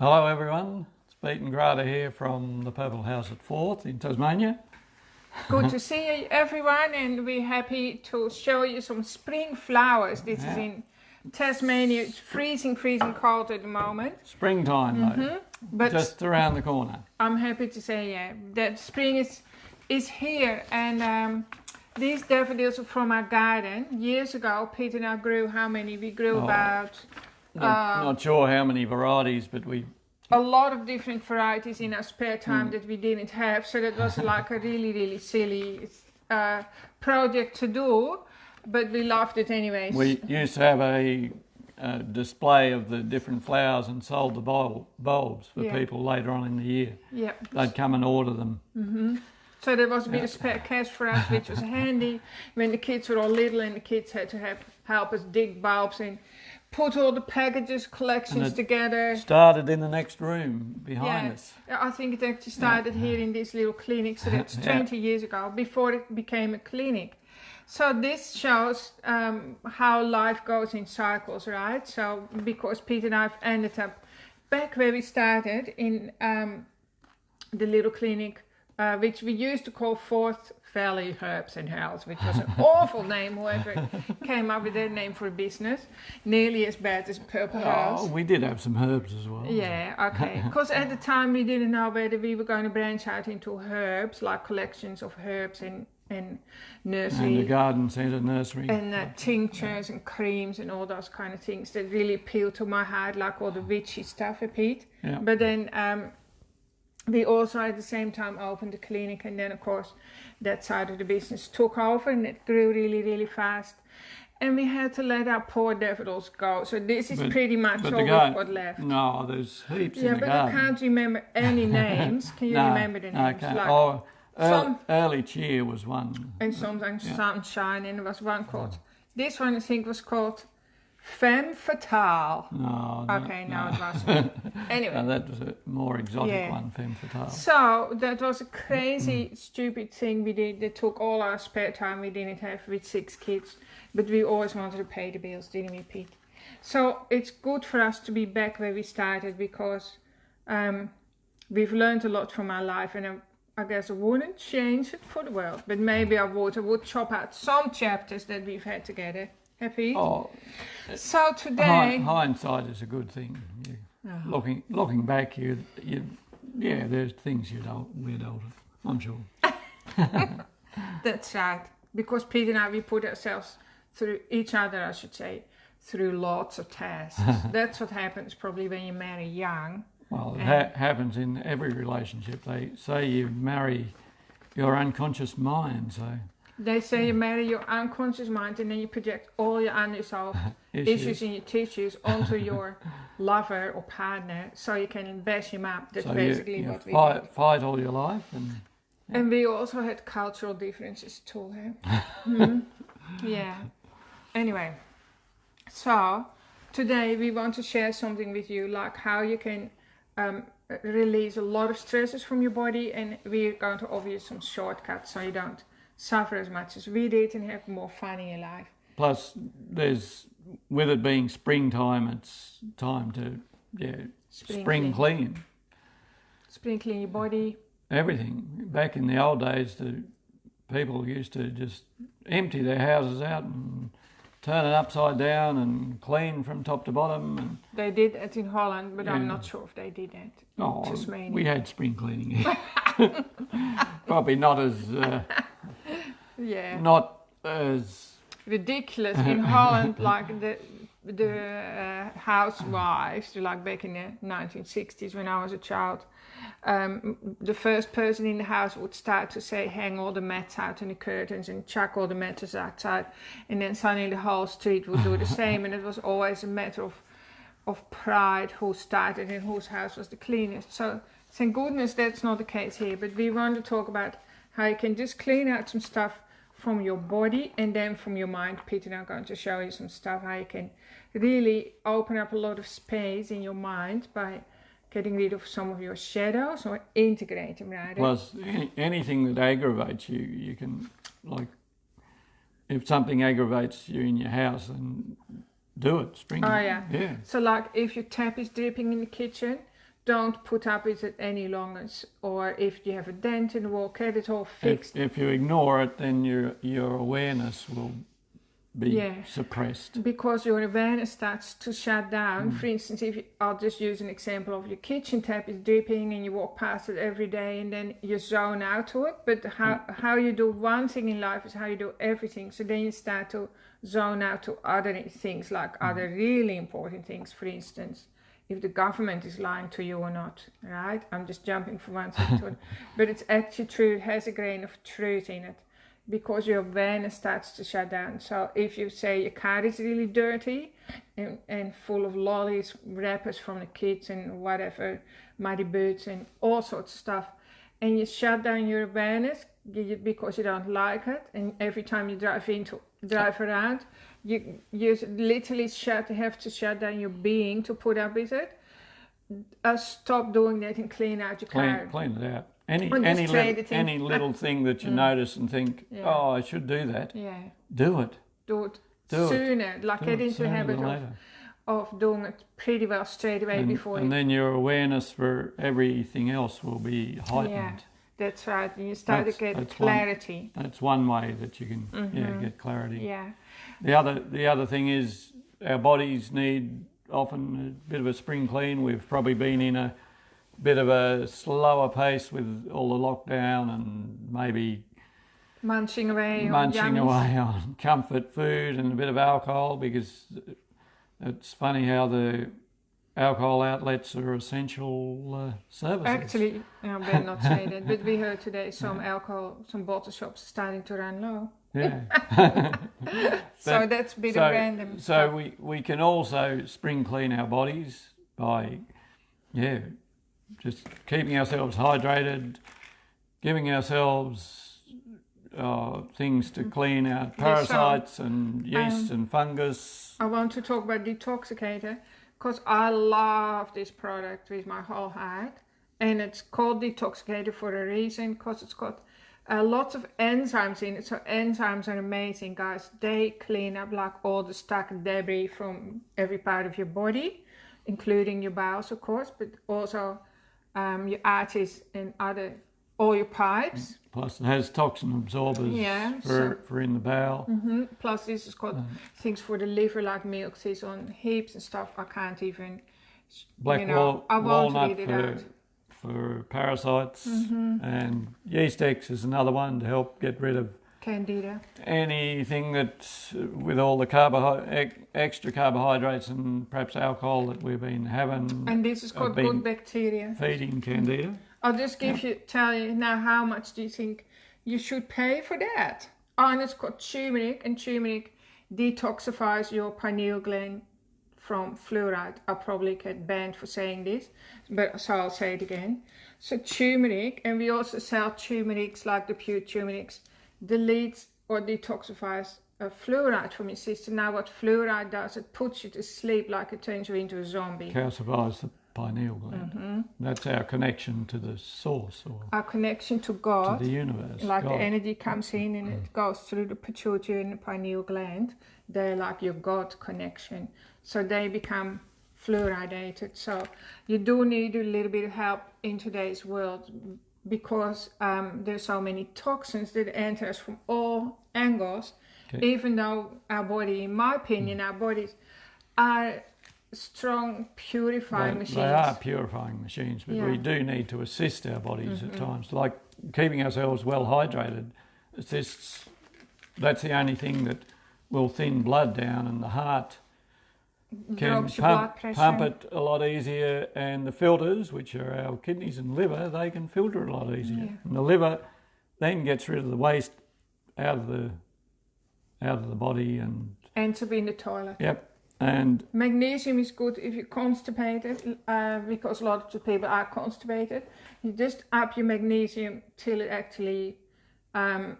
Hello everyone, it's Pete and Grada here from the Purple House at Forth in Tasmania. Good to see you everyone, and we're happy to show you some spring flowers. This is in Tasmania. It's freezing cold at the moment. Springtime though, But just around the corner. I'm happy to say that spring is here, and these daffodils are from our garden. Years ago, Pete and I grew how many? We grew about... Not sure how many varieties, but a lot of different varieties in our spare time that we didn't have, so that was like a really silly project to do, but we loved it anyways. we used to have a display of the different flowers and sold the bulbs for people later on in the year. Yeah. They'd come and order them. So there was a bit of spare cash for us, which was handy when the kids were all little and the kids had to help us dig bulbs and put all the packages, collections together. Started in the next room behind us. I think it actually started here in this little clinic, so that's 20 years ago, before it became a clinic. So this shows how life goes in cycles, right? So because Pete and I have ended up back where we started in the little clinic, which we used to call Forth Valley Herbs and Health, which was an awful name, whoever came up with that name for a business. Nearly as bad as Purple House. Oh, we did have some herbs as well. Yeah, okay. Because at the time we didn't know whether we were going to branch out into herbs, like collections of herbs and nursery. And the garden centre nursery. And tinctures and creams and all those kind of things that really appeal to my heart, like all the witchy stuff, Pete. Yeah. But then we also at the same time opened the clinic, and then of course that side of the business took over and it grew really fast. And we had to let our poor daffodils go. So this is pretty much all we've got left. No, there's heaps in the garden. Yeah, but I can't remember any names. Can you remember the names? Okay. Like early cheer was one. And sometimes sunshine, and there was one called, this one I think was called Femme Fatale. No. Okay, no, it wasn't. Anyway. No, that was a more exotic one, Femme Fatale. So that was a crazy, stupid thing we did that took all our spare time we didn't have with 6 kids. But we always wanted to pay the bills, didn't we, Pete? So it's good for us to be back where we started, because we've learned a lot from our life, and I guess I wouldn't change it for the world. But maybe I would chop out some chapters that we've had together. Happy? Oh, so today, hindsight is a good thing. Looking back, there's things we'd alter, I'm sure. That's right. Because Pete and I, we put ourselves through each other, I should say, through lots of tasks. That's what happens probably when you marry young. Well, it happens in every relationship. They say you marry your unconscious mind, so... They say you marry your unconscious mind, and then you project all your unresolved issues in your tissues onto your lover or partner, so you can bash him up. That's basically what we do. Fight all your life. And we also had cultural differences too. Yeah. Anyway, so today we want to share something with you, like how you can release a lot of stresses from your body, and we're going to offer you some shortcuts so you don't suffer as much as we did and have more fun in your life. Plus, with it being springtime, it's time to spring clean. Spring clean your body. Everything. Back in the old days, the people used to just empty their houses out and turn it upside down and clean from top to bottom. And they did it in Holland, but I'm not sure if they did that. Oh, we had spring cleaning here. Probably not as... not as... ridiculous in Holland, like the housewives, like back in the 1960s when I was a child, the first person in the house would start to say, hang all the mats out and the curtains and chuck all the mattresses outside, and then suddenly the whole street would do the same, and it was always a matter of pride who started and whose house was the cleanest. So thank goodness that's not the case here, but we want to talk about how you can just clean out some stuff from your body and then from your mind. Peter and I are going to show you some stuff how you can really open up a lot of space in your mind by getting rid of some of your shadows or integrate them, right? Plus, anything that aggravates you, you can, like, if something aggravates you in your house, then do it. Oh yeah. So like if your tap is dripping in the kitchen, don't put up with it any longer, or if you have a dent in the wall, get it all fixed. If you ignore it, then your awareness will be suppressed. Because your awareness starts to shut down. For instance, I'll just use an example of your kitchen tap is dripping and you walk past it every day and then you zone out to it. But how you do one thing in life is how you do everything. So then you start to zone out to other things, like other really important things. For instance, if the government is lying to you or not, right? I'm just jumping from one thing to it. But it's actually true, it has a grain of truth in it. Because your awareness starts to shut down. So if you say your car is really dirty and full of lollies, wrappers from the kids and whatever, muddy boots and all sorts of stuff, and you shut down your awareness because you don't like it, and every time you drive around, you literally have to shut down your being to put up with it. Stop doing that and clean out your car. Clean it out. Any little thing that you notice and think, oh, I should do that. Yeah. Do it. Do it sooner. Like get into the habit of doing it pretty well straight away before. And then your awareness for everything else will be heightened. Yeah, that's right. And you start to get clarity. That's one way that you can get clarity. Yeah. The other thing is our bodies need often a bit of a spring clean. We've probably been in a bit of a slower pace with all the lockdown and maybe munching away on comfort food and a bit of alcohol, because it's funny how the alcohol outlets are essential services. Actually, I better not say that, but we heard today some bottle shops are starting to run low. Yeah. So that's a bit of random stuff. So we can also spring clean our bodies by, just keeping ourselves hydrated, giving ourselves things to clean out parasites and yeast and fungus. I want to talk about Detoxicator because I love this product with my whole heart, and it's called Detoxicator for a reason, because it's got lots of enzymes in it. So enzymes are amazing, guys. They clean up like all the stuck debris from every part of your body, including your bowels, of course, but also your arteries and all your pipes. Plus it has toxin absorbers for in the bowel. Mm-hmm. Plus this has got things for the liver, like milk thistle on heaps and stuff. I can't even, black walnut for parasites, and yeast X is another one to help get rid of Candida. Anything that with all the extra carbohydrates and perhaps alcohol that we've been having. And this is called good bacteria. Feeding Candida. I'll just tell you now, how much do you think you should pay for that? Oh, and it's called turmeric, and turmeric detoxifies your pineal gland from fluoride. I'll probably get banned for saying this, but so I'll say it again. So turmeric, and we also sell turmerics like the pure turmerics, deletes or detoxifies fluoride from your system. Now what fluoride does, it puts you to sleep, like it turns you into a zombie. Calcifies the pineal gland. That's our connection to the source, or our connection to God, to the universe. Like God. The energy comes in and it goes through the pituitary and the pineal gland. They're like your God connection. So they become fluoridated. So you do need a little bit of help in today's world, because there's so many toxins that enter us from all angles. Even though our body, in my opinion, our bodies are strong purifying machines. They are purifying machines, but we do need to assist our bodies at times. Like keeping ourselves well hydrated assists. That's the only thing that will thin blood down, and the heart can pump it a lot easier, and the filters, which are our kidneys and liver, they can filter a lot easier. And the liver then gets rid of the waste out of the body and to be in the toilet. Yep. And magnesium is good if you're constipated, because a lot of people are constipated. You just up your magnesium till it actually to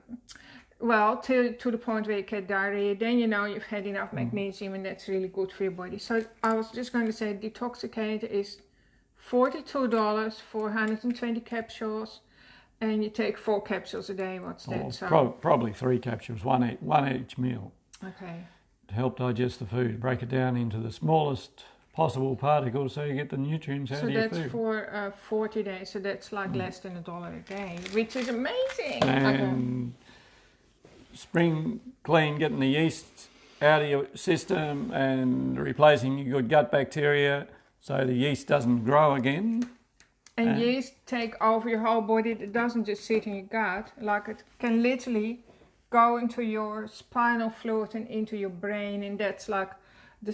the point where you get diarrhea. Then you know you've had enough magnesium, and that's really good for your body. So I was just going to say, Detoxicator is $42 for 120 capsules, and you take 4 capsules a day. What's that? So probably 3 capsules, one each meal. Okay. To help digest the food, break it down into the smallest possible particles so you get the nutrients out of your food. So that's for 40 days, so that's like less than $1 a day, which is amazing. And spring clean, getting the yeast out of your system and replacing your good gut bacteria so the yeast doesn't grow again. And yeast take over your whole body. It doesn't just sit in your gut. Like, it can literally go into your spinal fluid and into your brain, and that's like the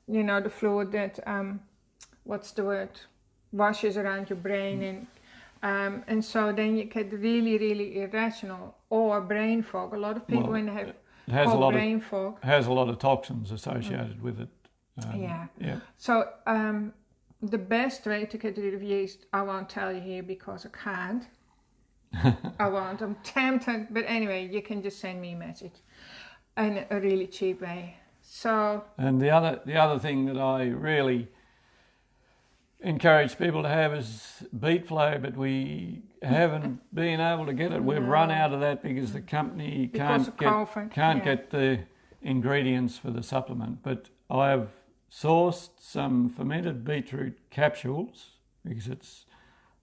the fluid that washes around your brain, and so then you get really, really irrational or brain fog. A lot of people when they have brain fog has a lot of toxins associated with it. So the best way to get rid of yeast, I won't tell you here because I can't. I won't. I'm tempted, but anyway, you can just send me a message, in a really cheap way. So. And the other thing that I really encourage people to have is beet flow, but we haven't been able to get it. We've run out of that because the company can't get the ingredients for the supplement. But I've sourced some fermented beetroot capsules because it's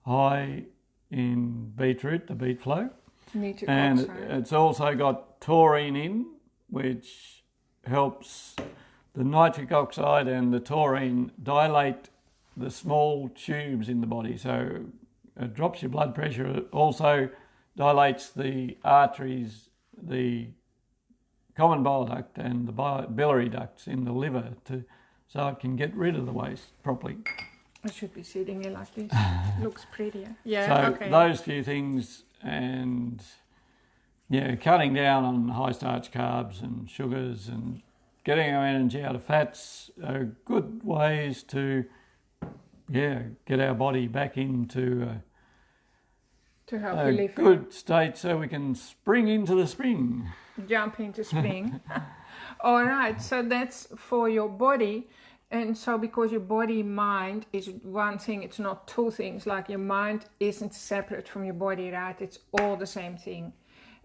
high in beetroot, the beet flow, and it's also got taurine in, which helps the nitric oxide and the taurine dilate the small tubes in the body, so it drops your blood pressure. It also dilates the arteries, the common bile duct and the biliary ducts in the liver, so it can get rid of the waste properly. I should be sitting here like this. Looks prettier. So those few things, and cutting down on high starch carbs and sugars and getting our energy out of fats are good ways to get our body back into a good state so we can spring into the spring. Jump into spring. All right, so that's for your body. And so because your body mind is one thing, it's not two things. Like, your mind isn't separate from your body, right? It's all the same thing.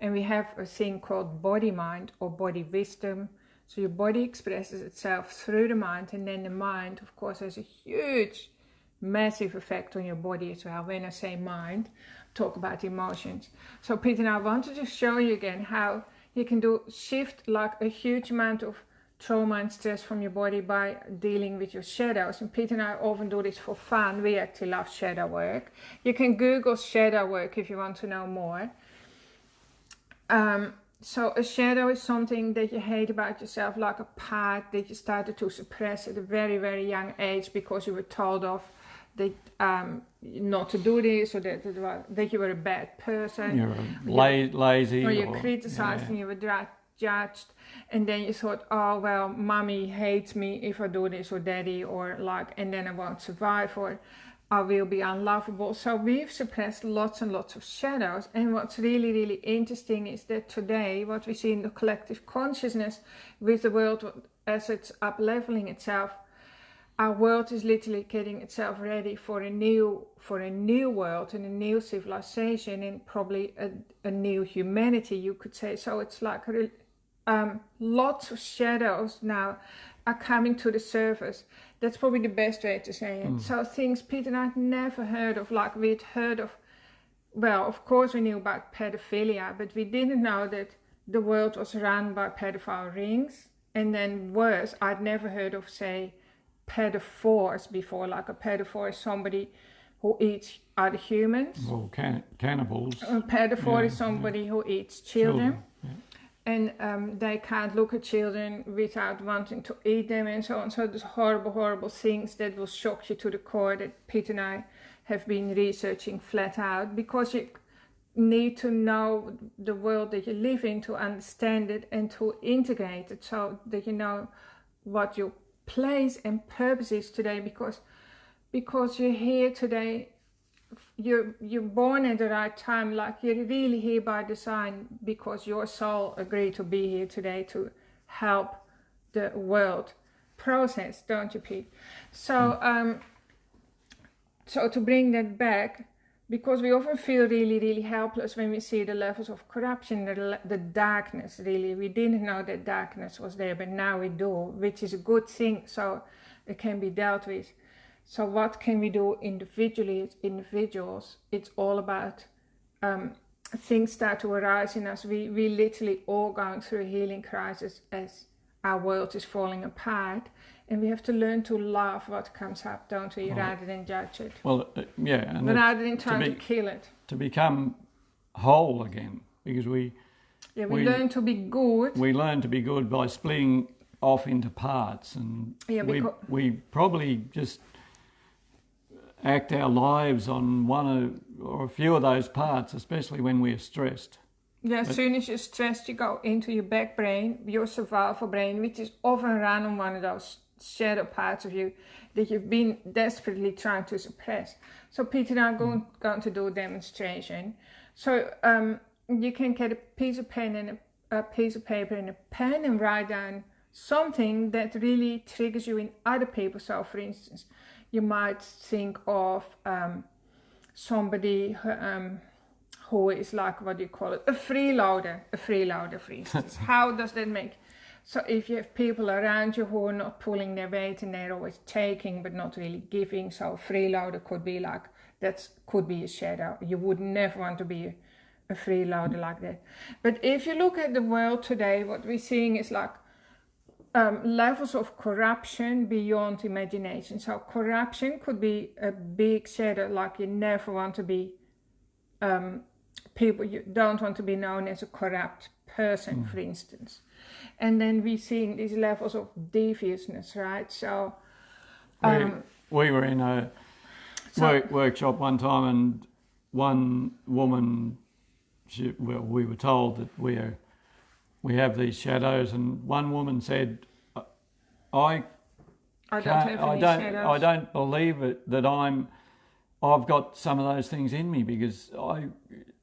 And we have a thing called body mind or body wisdom. So your body expresses itself through the mind, and then the mind, of course, has a huge, massive effect on your body as well. When I say mind, talk about emotions. So Peter, and I wanted to show you again how you can shift like a huge amount of trauma and stress from your body by dealing with your shadows. And Peter and I often do this for fun. We actually love shadow work. You can Google shadow work if you want to know more. So a shadow is something that you hate about yourself, like a part that you started to suppress at a very, very young age because you were told off that not to do this, or that you were a bad person. You're lazy. Or you criticized and you were judged. And then you thought, oh, well, mommy hates me if I do this, or daddy, or and then I won't survive, or I will be unlovable. So we've suppressed lots and lots of shadows. And what's really, really interesting is that today, what we see in the collective consciousness with the world as it's up-leveling itself, our world is literally getting itself ready for a new world and a new civilization, and probably a new humanity, you could say. So it's like lots of shadows now are coming to the surface. That's probably the best way to say it. So things Peter and I had never heard of, like we'd heard of, well, of course we knew about pedophilia, but we didn't know that the world was run by pedophile rings. And then worse, I'd never heard of, say, pedophores before. Like a pedophore is somebody who eats other humans. Well, cannibals. A pedophore is somebody who eats children. And they can't look at children without wanting to eat them and so on. So there's horrible, horrible things that will shock you to the core that Pete and I have been researching flat out, because you need to know the world that you live in to understand it and to integrate it, so that you know what your place and purpose is today, because you're here today. You're born at the right time, like you're really here by design, because your soul agreed to be here today to help the world process, don't you, Pete? So so to bring that back, because we often feel really, really helpless when we see the levels of corruption, the darkness, really. We didn't know that darkness was there, but now we do, which is a good thing. So it can be dealt with. So what can we do individually as individuals? It's all about things start to arise in us. We literally all going through a healing crisis as our world is falling apart, and we have to learn to love what comes up, don't we, rather than judge it. Well, yeah, and rather than trying to kill it. To become whole again, because we learn to be good. We learn to be good by splitting off into parts, and we probably just act our lives on one or a few of those parts, especially when we're stressed. Yeah, as soon as you're stressed, you go into your back brain, your survival brain, which is often run on one of those shadow parts of you that you've been desperately trying to suppress. So Peter and I are going to do a demonstration. So you can get a piece of pen and a piece of paper and a pen and write down something that really triggers you in other people. So for instance, you might think of somebody who is like, what do you call it? A freeloader, for instance. How does that make? So if you have people around you who are not pulling their weight and they're always taking but not really giving, so a freeloader could be like, that could be a shadow. You would never want to be a freeloader like that. But if you look at the world today, what we're seeing is like levels of corruption beyond imagination. So corruption could be a big shadow, like you never want to be people, you don't want to be known as a corrupt person, for instance. And then we're seeing these levels of deviousness, right? So we were in a workshop one time, and one woman, we were told that we have these shadows, and one woman said, I don't believe it that I've got some of those things in me, because I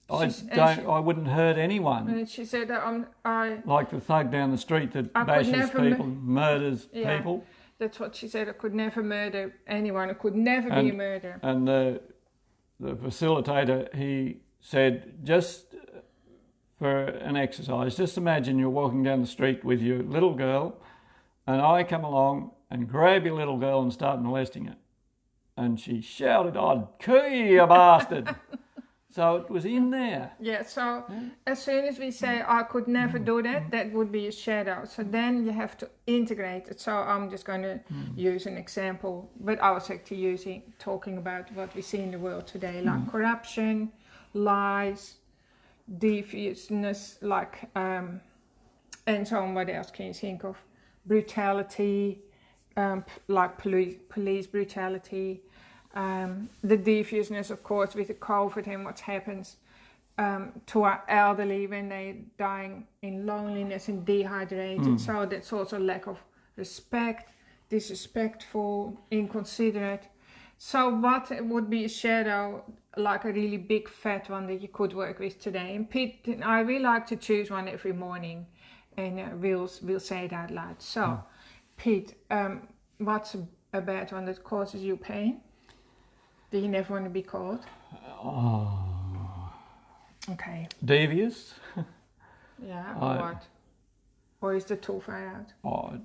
wouldn't hurt anyone. And she said that like the thug down the street that bashes people, murders people. That's what she said. I could never murder anyone. It could never be a murder. And the facilitator, he said, just for an exercise, just imagine you're walking down the street with your little girl, and I come along and grab your little girl and start molesting her. And she shouted, I'd kill you, you bastard. So it was in there. Yeah, so as soon as we say, I could never do that, that would be a shadow. So then you have to integrate it. So I'm just going to use an example, but I was actually talking about what we see in the world today, like corruption, lies, deviousness, like, and so on. What else can you think of? Brutality, like police brutality. The deviousness, of course, with the COVID and what happens to our elderly when they're dying in loneliness and dehydrated. So that's also lack of respect, disrespectful, inconsiderate. So what would be a shadow, like a really big fat one that you could work with today? And Pete and I, we like to choose one every morning, and we'll say it out loud. So Pete, what's a bad one that causes you pain? Do you never want to be called? Okay. Devious? Yeah, or what? Or is the too far out? Oh.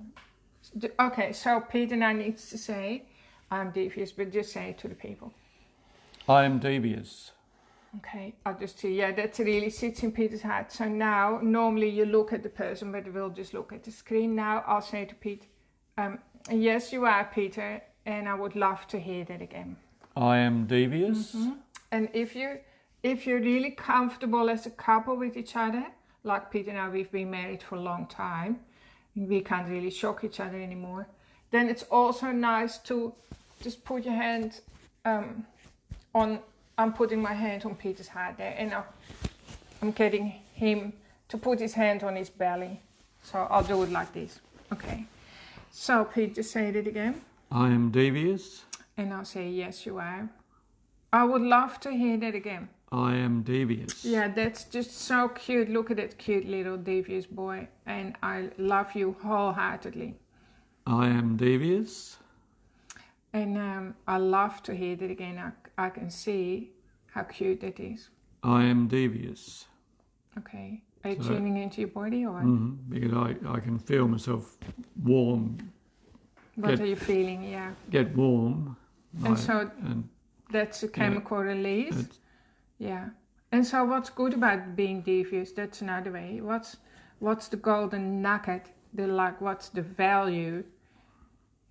Okay, so Peter now needs to say, I'm devious, but just say it to the people. I am devious. Okay, I'll just see. Yeah, that really sits in Peter's heart. So now, normally you look at the person, but we'll just look at the screen. Now I'll say to Pete, yes, you are, Peter, and I would love to hear that again. I am devious. And if you're really comfortable as a couple with each other, like Peter and I, we've been married for a long time, we can't really shock each other anymore, then it's also nice to just put your hand I'm putting my hand on Peter's heart there, and I'm getting him to put his hand on his belly. So I'll do it like this. Okay. So Peter, say it again. I am devious. And I'll say, yes, you are. I would love to hear that again. I am devious. Yeah, that's just so cute. Look at that cute little devious boy. And I love you wholeheartedly. I am devious. And I love to hear that again. I can see how cute that is. I am devious. Okay. Are you tuning into your body or? Because I can feel myself warm What are you feeling? Yeah. Get warm. And that's a chemical release. Yeah. And so what's good about being devious? That's another way. What's the golden nugget? What's the value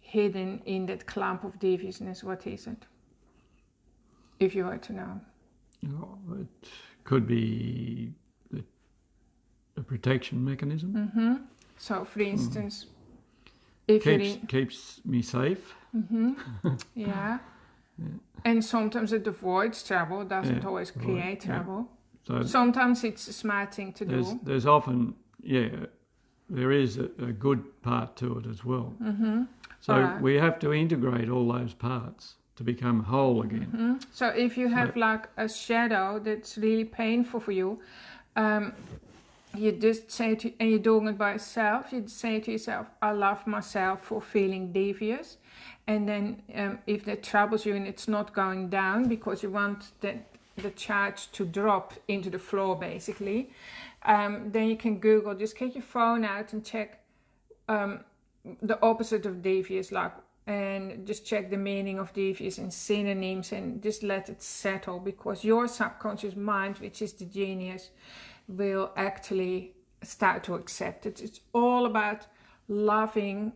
hidden in that clump of deviousness? What is it? If you were to know. It could be a protection mechanism. Mm-hmm. So, for instance, if keeps me safe. Mm-hmm. Yeah. And sometimes it avoids trouble, doesn't always create trouble. So sometimes it's a smart thing to do. There's often, there is a good part to it as well. Mm-hmm. So we have to integrate all those parts to become whole again. Mm-hmm. So if you have like a shadow that's really painful for you, you just say and you're doing it by yourself, you say to yourself, I love myself for feeling devious. And then if that troubles you and it's not going down because you want the charge to drop into the floor basically, then you can Google, just get your phone out and check the opposite of devious, and just check the meaning of devious and synonyms and just let it settle, because your subconscious mind, which is the genius, will actually start to accept it. It's all about loving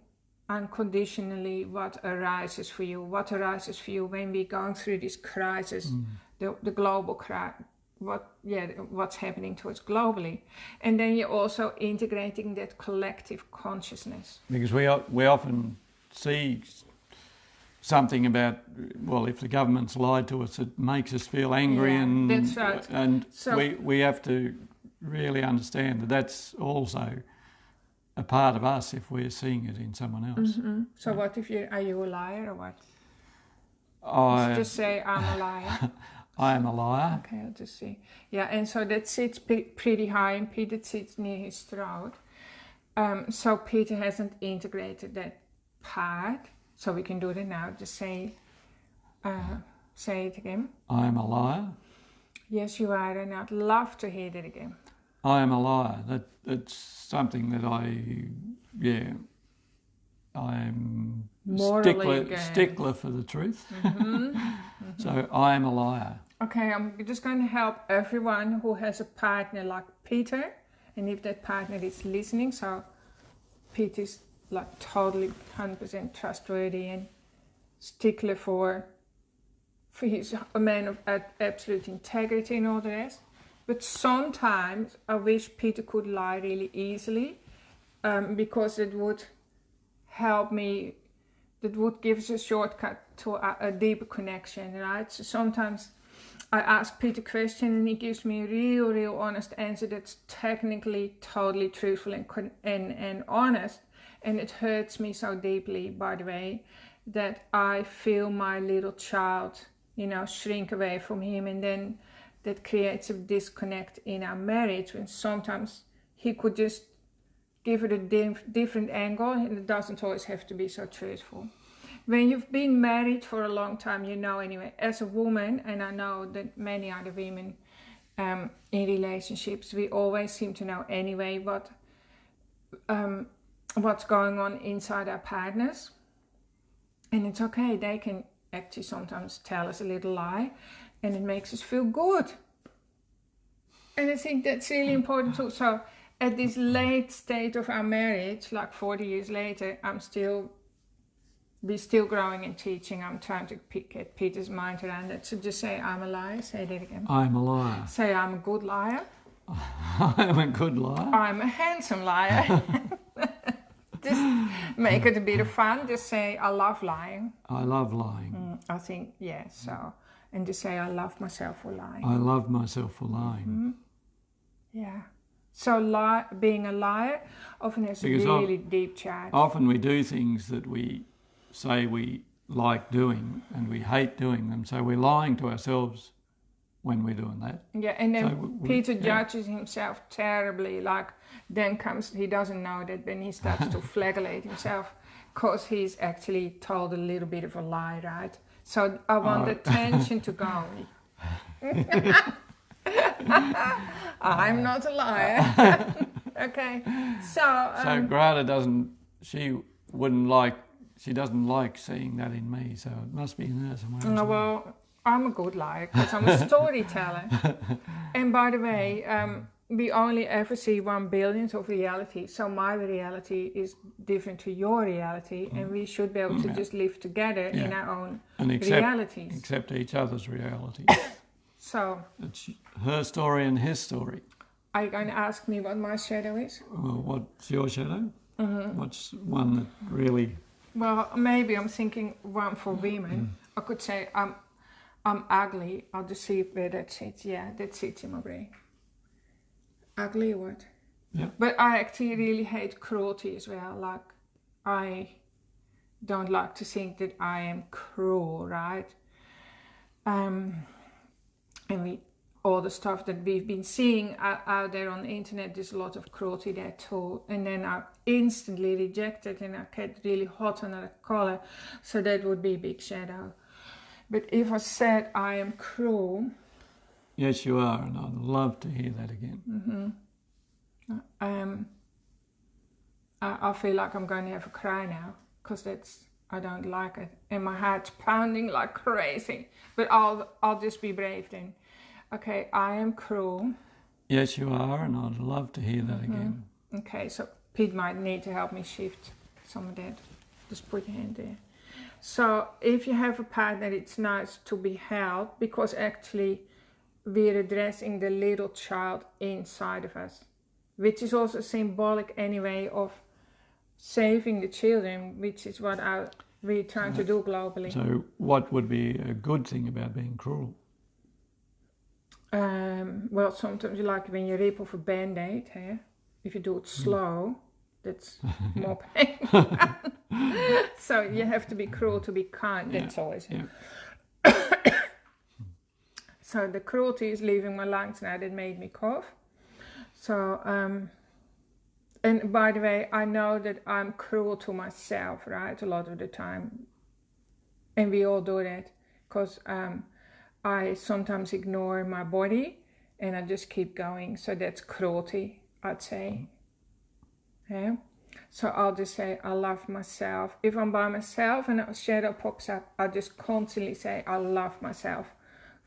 unconditionally what arises for you when we're going through this crisis, the global crisis, what's happening to us globally. And then you're also integrating that collective consciousness. Because we often see something about, well, if the government's lied to us, it makes us feel angry, and that's right. And so we have to really understand that that's also a part of us if we're seeing it in someone else. Mm-hmm. So what if are you a liar or what? Just say I'm a liar. I am a liar. Okay, I'll just see. Yeah, and so that sits pretty high, and Peter sits near his throat. So Peter hasn't integrated that part. So we can do that now. Just say it again. I am a liar. Yes, you are, and I'd love to hear that again. I am a liar. That's something that I'm stickler for the truth. Mm-hmm. Mm-hmm. So I am a liar. Okay, I'm just going to help everyone who has a partner like Peter, and if that partner is listening, so Peter's like totally 100% trustworthy and stickler for he's a man of absolute integrity and all the rest. But sometimes I wish Peter could lie really easily, because it would help me, that would give us a shortcut to a deeper connection, right? So sometimes I ask Peter a question and he gives me a real honest answer that's technically totally truthful and honest, and it hurts me so deeply, by the way, that I feel my little child, shrink away from him, and then that creates a disconnect in our marriage, when sometimes he could just give it a different angle, and it doesn't always have to be so truthful. When you've been married for a long time, anyway, as a woman, and I know that many other women in relationships, we always seem to know anyway what's going on inside our partners. And it's okay, they can actually sometimes tell us a little lie, and it makes us feel good. And I think that's really important too. So at this late stage of our marriage, like 40 years later, we're still growing and teaching. I'm trying to get Peter's mind around it. So just say, I'm a liar. Say that again. I'm a liar. Say, I'm a good liar. I'm a good liar. I'm a handsome liar. Just make it a bit of fun. Just say, I love lying. I love lying. I think, so. And just say, I love myself for lying. I love myself for lying. Mm-hmm. Yeah. So being a liar often has a really deep charge. Often we do things that we say we like doing and we hate doing them. So we're lying to ourselves when we're doing that. Yeah, and then Peter judges himself terribly. He doesn't know that, then he starts to flagellate himself because he's actually told a little bit of a lie, right? So I want the tension to go. I'm not a liar. Okay, so... So Grada wouldn't like she doesn't like seeing that in me, so it must be in her somewhere. No, well, I'm a good liar because I'm a storyteller. And by the way, we only ever see 1 billionth of reality. So my reality is different to your reality, and we should be able to just live together in our own realities. Accept each other's reality. So it's her story and his story. Are you going to ask me what my shadow is? Well, what's your shadow? What's one that really... Well, maybe I'm thinking one for women. I could say I'm ugly. I'll just see where that sits. Yeah, that sits in my brain. Ugly or what? Yeah. But I actually really hate cruelty as well. Like, I don't like to think that I am cruel, right? And all the stuff that we've been seeing out there on the internet, there's a lot of cruelty there too. And then I instantly reject it and I get really hot under the collar. So that would be a big shadow. But if I said I am cruel... Yes, you are, and I'd love to hear that again. I feel like I'm going to have a cry now, because I don't like it. And my heart's pounding like crazy. But I'll just be brave then. Okay, I am cruel. Yes, you are, and I'd love to hear that again. Okay, so Pete might need to help me shift some of that. Just put your hand there. So if you have a partner, it's nice to be held, because actually we're addressing the little child inside of us, which is also symbolic anyway of saving the children, which is what we're trying to do globally. So what would be a good thing about being cruel? Well, sometimes you like when you rip off a band-aid, if you do it slow, that's more pain. So you have to be cruel to be kind, that's always it. So the cruelty is leaving my lungs now, that made me cough. So, and by the way, I know that I'm cruel to myself, right, a lot of the time. And we all do that, because I sometimes ignore my body and I just keep going. So that's cruelty, I'd say. Yeah. So I'll just say, I love myself. If I'm by myself and a shadow pops up, I'll just constantly say, I love myself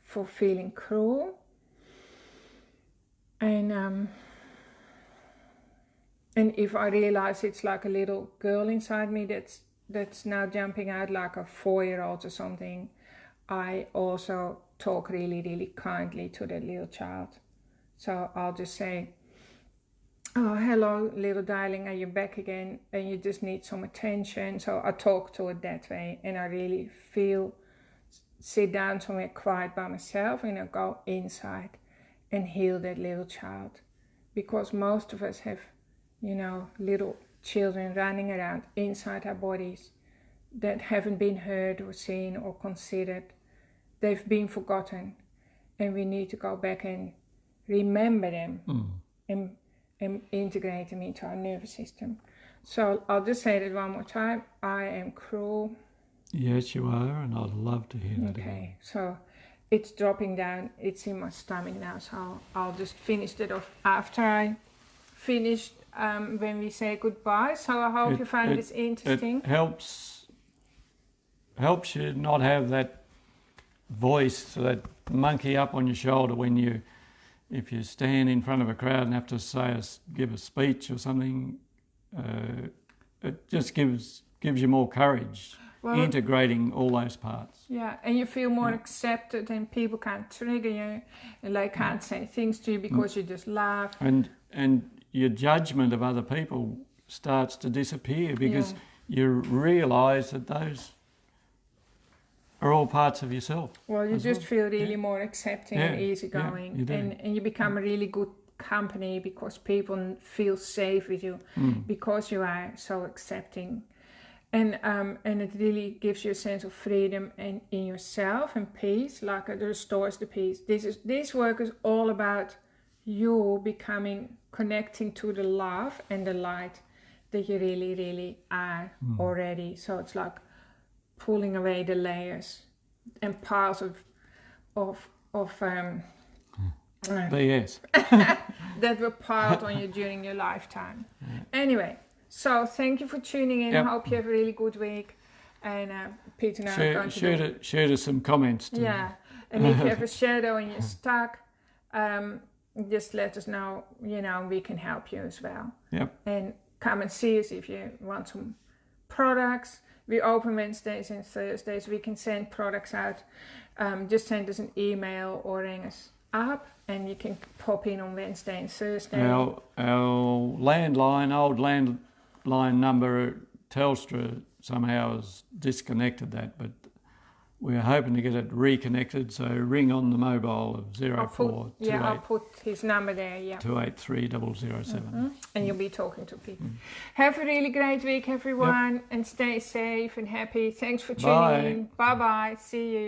for feeling cruel. And if I realize it's like a little girl inside me that's now jumping out, like a 4-year-old or something, I also talk really, really kindly to that little child. So I'll just say, oh, hello, little darling, are you back again? And you just need some attention. So I talk to it that way, and I really sit down somewhere quiet by myself, and I go inside and heal that little child. Because most of us have, little children running around inside our bodies that haven't been heard or seen or considered. They've been forgotten, and we need to go back and remember them and integrate them into our nervous system. So I'll just say that one more time. I am cruel. Yes, you are, and I'd love to hear that again. Okay, so it's dropping down. It's in my stomach now, so I'll just finish that off after I finished when we say goodbye. So I hope you find this interesting. It helps you not have that voice, that monkey up on your shoulder when if you stand in front of a crowd and have to give a speech or something. It just gives you more courage, integrating all those parts. Yeah, and you feel more accepted, and people can't trigger you, and they can't say things to you because you just laugh. And your judgment of other people starts to disappear, because you realise that those are all parts of yourself. Well, you just feel really more accepting and easygoing, and you become a really good company, because people feel safe with you because you are so accepting, and it really gives you a sense of freedom and in yourself and peace. Like, it restores the peace. This work is all about you connecting to the love and the light that you really, really are already. So it's like pulling away the layers and piles of BS that were piled on you during your lifetime. Anyway, so thank you for tuning in. I hope you have a really good week. And Peter and I are going to shoot us some comments too. Yeah, and if you have a shadow and you're stuck, just let us know, we can help you as well. Yep. And come and see us if you want some products. We open Wednesdays and Thursdays. We can send products out. Just send us an email or ring us up, and you can pop in on Wednesday and Thursday. Our old landline number, Telstra somehow has disconnected that, but we're hoping to get it reconnected, so ring on the mobile of 0428. I'll put his number there, 283 007. And you'll be talking to people. Have a really great week, everyone, and stay safe and happy. Thanks for tuning in. Bye-bye. See you.